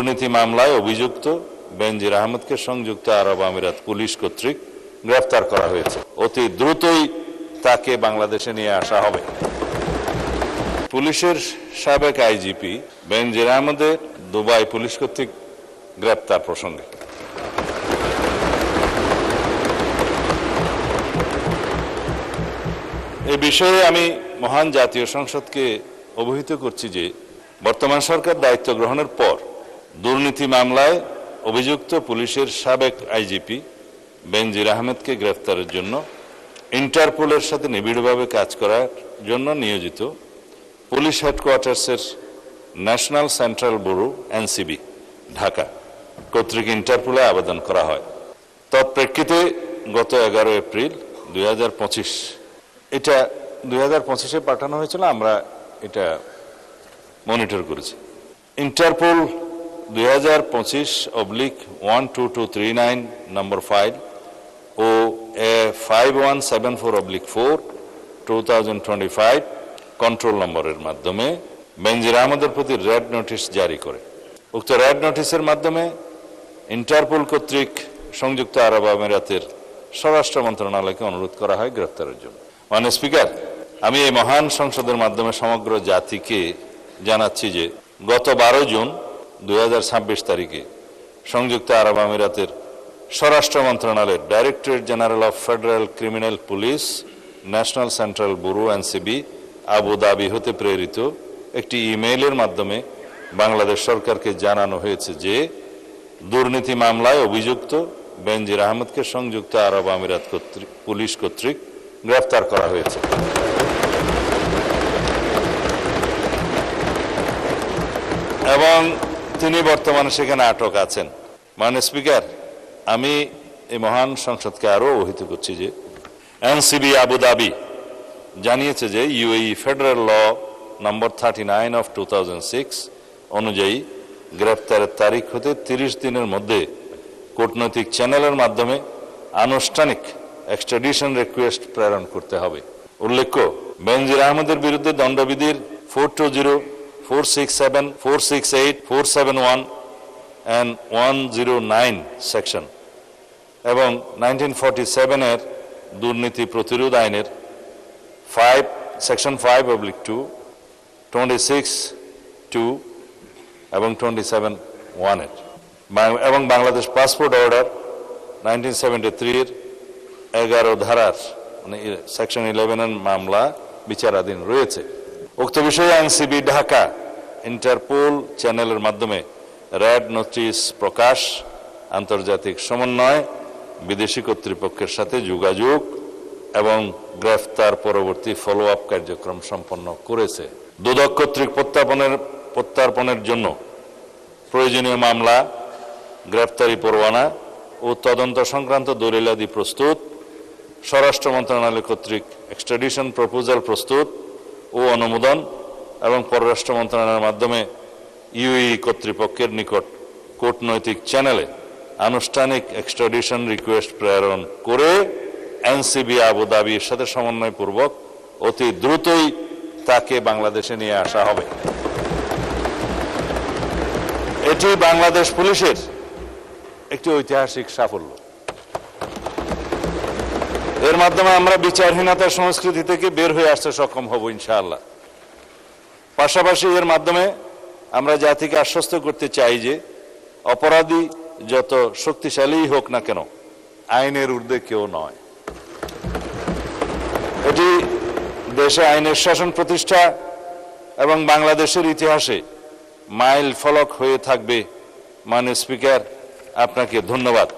দুর্নীতি মামলায় অভিযুক্ত বেনজির আহমেদকে সংযুক্ত আরব আমিরাত পুলিশ কর্তৃক গ্রেফতার করা হয়েছে। অতি দ্রুতই তাকে বাংলাদেশে নিয়ে আসা হবে। পুলিশের সাবেক আইজিপি বেনজির আহমেদের দুবাই পুলিশ কর্তৃক গ্রেফতার প্রসঙ্গে এ বিষয়ে আমি মহান জাতীয় সংসদকে অবহিত করছি যে বর্তমান সরকার দায়িত্ব গ্রহণের পর দুর্নীতি মামলায় অভিযুক্ত পুলিশের সাবেক আইজিপি বেনজির আহমেদকে গ্রেফতারের জন্য ইন্টারপোলের সাথে নিবিড়ভাবে কাজ করার জন্য নিয়োজিত পুলিশ হেডকোয়ার্টার্সের national central bureau NCB Dhaka কর্তৃক ইন্টারপোলে আবেদন করা হয়। তৎপ্রেক্ষিতে গত 11 এপ্রিল 2025 এটা 2025-এ পাঠানো হয়েছিল, আমরা এটা মনিটর করেছি। ইন্টারপোল 2025/12239 নম্বর ফাইল ও 5174/4 2025 কন্ট্রোল নম্বরের মাধ্যমে বেনজির আহমেদের প্রতি রেড নোটিশ জারি করে। উক্ত রেড নোটিশের মাধ্যমে ইন্টারপোল কর্তৃক সংযুক্ত আরব আমিরাতের স্বরাষ্ট্র মন্ত্রণালয়কে অনুরোধ করা হয় গ্রেফতারের জন্য। মাননীয় স্পিকার, আমি এই মহান সংসদের মাধ্যমে সমগ্র জাতিকে জানাচ্ছি যে গত 12 জুন 2026 তারিখে সংযুক্ত আরব আমিরাতের স্বরাষ্ট্র মন্ত্রণালয়ের directorate general of federal criminal police national central bureau NCB Abu Dhabi হতে প্রেরিত একটি ইমেইলের মাধ্যমে বাংলাদেশ সরকারকে জানানো হয়েছে যে দুর্নীতি মামলায় অভিযুক্ত বেনজির আহমেদকে সংযুক্ত আরব আমিরাত পুলিশ কর্তৃক গ্রেফতার করা হয়েছে এবং তিনি বর্তমানে সেখানে আটক আছেন। মাননীয় স্পিকার, আমি এই মহান সংসদকে আরো অবহিত করছি যে এনসিবি আবুধাবি জানিয়েছে যে UAE federal law number 39 of 2006 অনুযায়ী গ্রেফতারের তারিখ হতে 30 দিনের মধ্যে কূটনৈতিক চ্যানেলের মাধ্যমে আনুষ্ঠানিক এক্সট্রাডিশন রিকোয়েস্ট প্রেরণ করতে হবে। উল্লেখ্য, বেনজির আহমেদের বিরুদ্ধে দণ্ডবিধির 420, 467, 468, 471 and 109 সেকশন এবং 1947 এর দুর্নীতি প্রতিরোধ আইনের সেকশন 5/2, 26(2) এবং 27(1) এর এবং বাংলাদেশ পাসপোর্ট অর্ডার 1973 এর 11 ধারার মানে সেকশন 11 এর মামলা বিচারাধীন রয়েছে। উক্ত বিষয়ে এনসিবি ঢাকা ইন্টারপোল চ্যানেলের মাধ্যমে রেড নোটিশ প্রকাশ, আন্তর্জাতিক সমন্বয়, বিদেশি কর্তৃপক্ষের সাথে যোগাযোগ এবং গ্রেফতার পরবর্তী ফলো আপ কার্যক্রম সম্পন্ন করেছে। দুদক কর্তৃক প্রত্যার্পণের জন্য প্রয়োজনীয় মামলা, গ্রেফতারি পরোয়ানা ও তদন্ত সংক্রান্ত দলিলাদি প্রস্তুত, স্বরাষ্ট্র মন্ত্রণালয় কর্তৃক এক্সট্রাডিশন প্রপোজাল প্রস্তুত ও অনুমোদন এবং পররাষ্ট্র মন্ত্রণালয়ের মাধ্যমে ইউএই কর্তৃপক্ষের নিকট কূটনৈতিক চ্যানেলে আনুষ্ঠানিক এক্সট্রাডিশন রিকোয়েস্ট প্রেরণ করে এনসিবি আবুধাবির সাথে সমন্বয়পূর্বক অতি দ্রুতই তাকে বাংলাদেশে নিয়ে আসা হবে। এটি বাংলাদেশ পুলিশের একটি ঐতিহাসিক সাফল্য। এর মাধ্যমে আমরা বিচারহীনতার সংস্কৃতি থেকে বের হয়ে আসতে সক্ষম হব ইনশাআল্লাহ। পাশাপাশি এর মাধ্যমে আমরা জাতিকে আশ্বস্ত করতে চাই যে অপরাধী যত শক্তিশালী হোক না কেন, আইনের ঊর্ধ্বে কেউ নয়। এটি দেশে আইনের শাসন প্রতিষ্ঠা এবং বাংলাদেশের ইতিহাসে মাইল ফলক হয়ে থাকবে। মাননীয় স্পিকার, আপনাকে ধন্যবাদ।